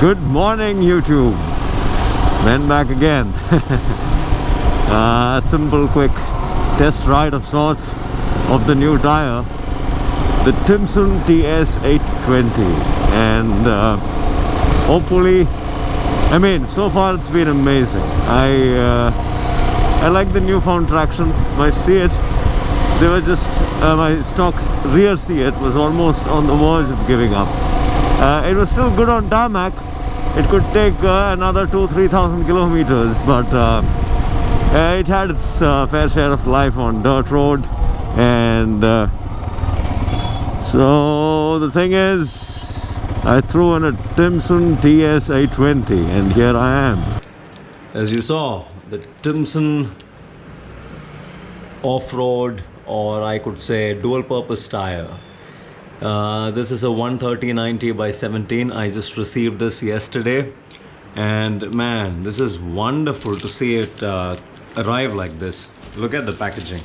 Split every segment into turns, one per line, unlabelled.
Good morning, YouTube. Men back again. Simple, quick test ride of sorts of the new tire, the Timsun Ts820, and hopefully, I mean, so far it's been amazing. I like the newfound traction. My Seat, they were just my stock's rear Seat was almost on the verge of giving up. It was still good on tarmac. It could take another 2,000–3,000 kilometers, but it had its fair share of life on dirt road. And so the thing is, I threw in a Timsun Ts820, and here I am. As you saw, the Timsun off-road, or I could say dual-purpose tire. This is a 130/90 by 17. I just received this yesterday, and man, this is wonderful to see it arrive like this. Look at the packaging.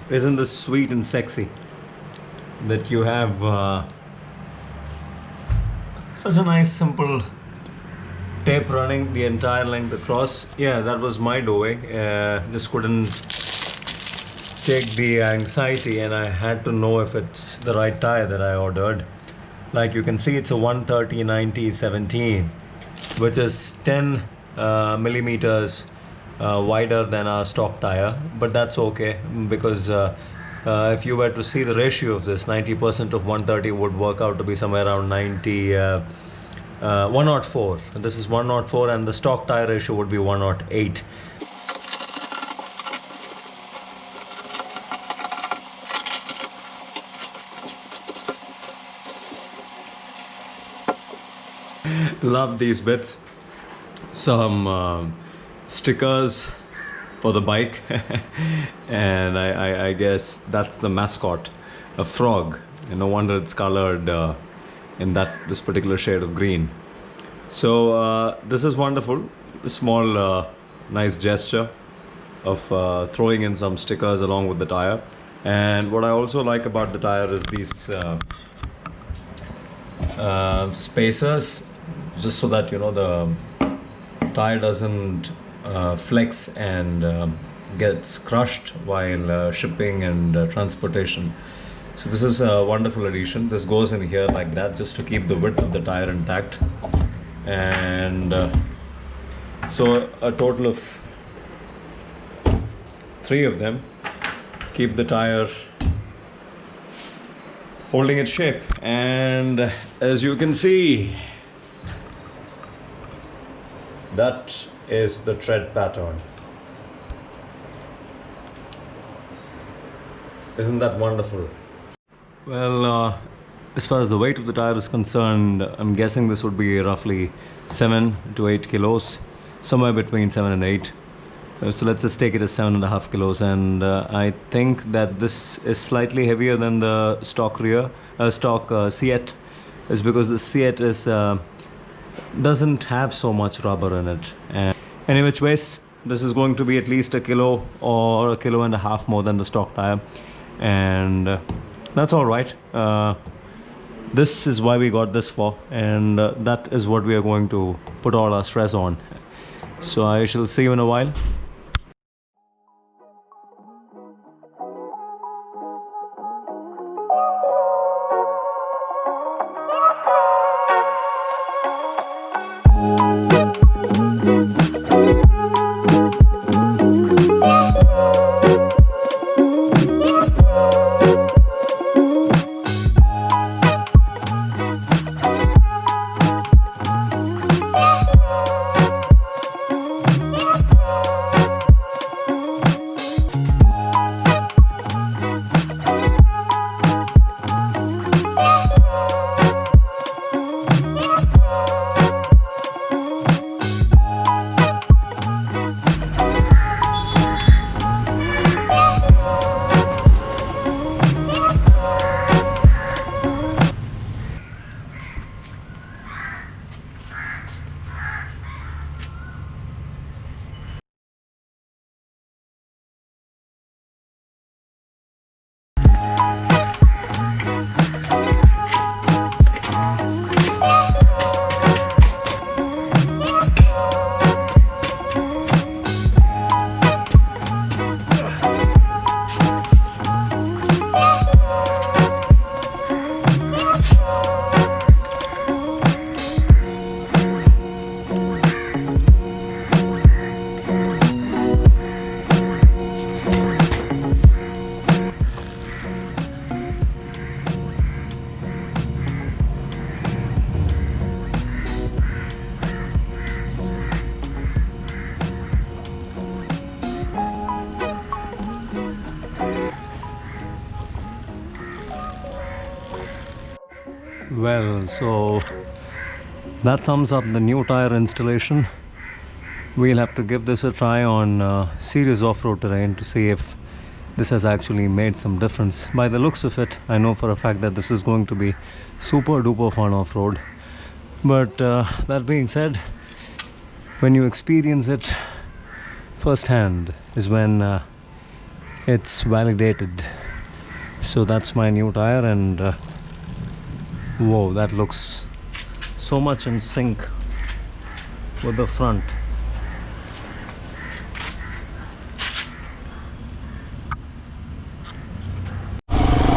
Isn't this sweet and sexy that you have such a nice simple tape running the entire length across? Yeah, that was my doing. Just couldn't take the anxiety, and I had to know if it's the right tire that I ordered. Like you can see, it's a 130/90 17, which is 10 millimeters wider than our stock tire, but that's okay, because if you were to see the ratio of this, 90% of 130 would work out to be somewhere around 104. This is 104, and the stock tire ratio would be 108. Love these bits. Some stickers for the bike and I guess that's the mascot, a frog, and no wonder it's colored in this particular shade of green. So this is wonderful. A small nice gesture of throwing in some stickers along with the tire. And what I also like about the tire is these spacers, just so that, you know, the tire doesn't flex and gets crushed while shipping and transportation. So this is a wonderful addition. This goes in here like that, just to keep the width of the tire intact. And so a total of 3 of them keep the tire holding its shape. And as you can see, that is the tread pattern. Isn't that wonderful? Well, as far as the weight of the tire is concerned, I'm guessing this would be roughly 7 to 8 kilos, somewhere between 7 and 8. So let's just take it as 7.5 kilos. And I think that this is slightly heavier than the stock Seat, is because the Seat is doesn't have so much rubber in it. And any which ways, this is going to be at least 1 kilo or 1.5 kilos more than the stock tire, and that's all right. This is why we got this for, and that is what we are going to put all our stress on. So I shall see you in a while. Well, so that sums up the new tire installation. We'll have to give this a try on serious off-road terrain to see if this has actually made some difference. By the looks of it, I know for a fact that this is going to be super duper fun off-road. But that being said, when you experience it firsthand is when it's validated. So that's my new tire, and whoa, that looks so much in sync with the front.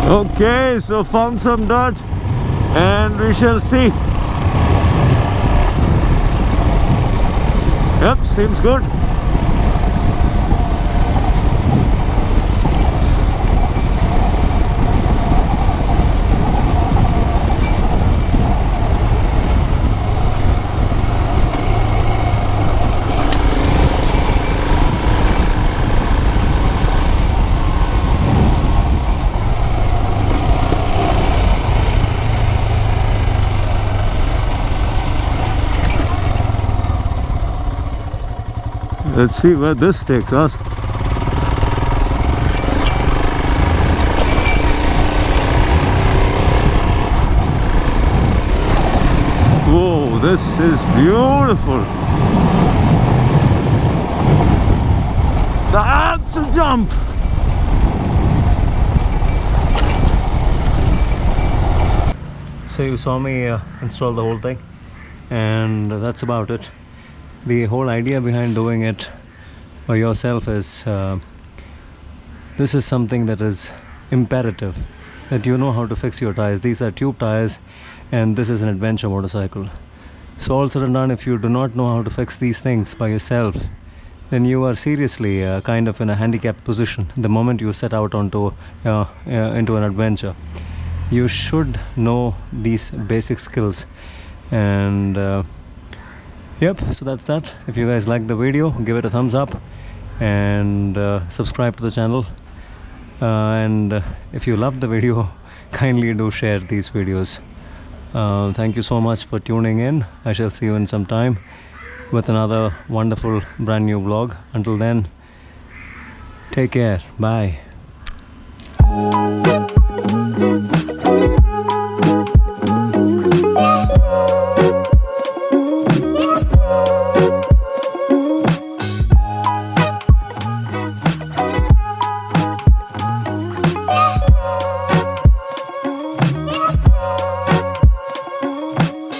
Okay, so found some dirt and we shall see. Yep, seems good. Let's see where this takes us. Whoa, this is beautiful. That's a jump. So you saw me install the whole thing, and that's about it. The whole idea behind doing it by yourself is this is something that is imperative, that you know how to fix your tires. These are tube tires and this is an adventure motorcycle. So all said and done, if you do not know how to fix these things by yourself, then you are seriously kind of in a handicapped position the moment you set out onto into an adventure. You should know these basic skills, and yep, so that's that. If you guys like the video, give it a thumbs up and subscribe to the channel, and if you love the video, kindly do share these videos. Thank you so much for tuning in. I shall see you in some time with another wonderful brand new vlog. Until then, take care. Bye.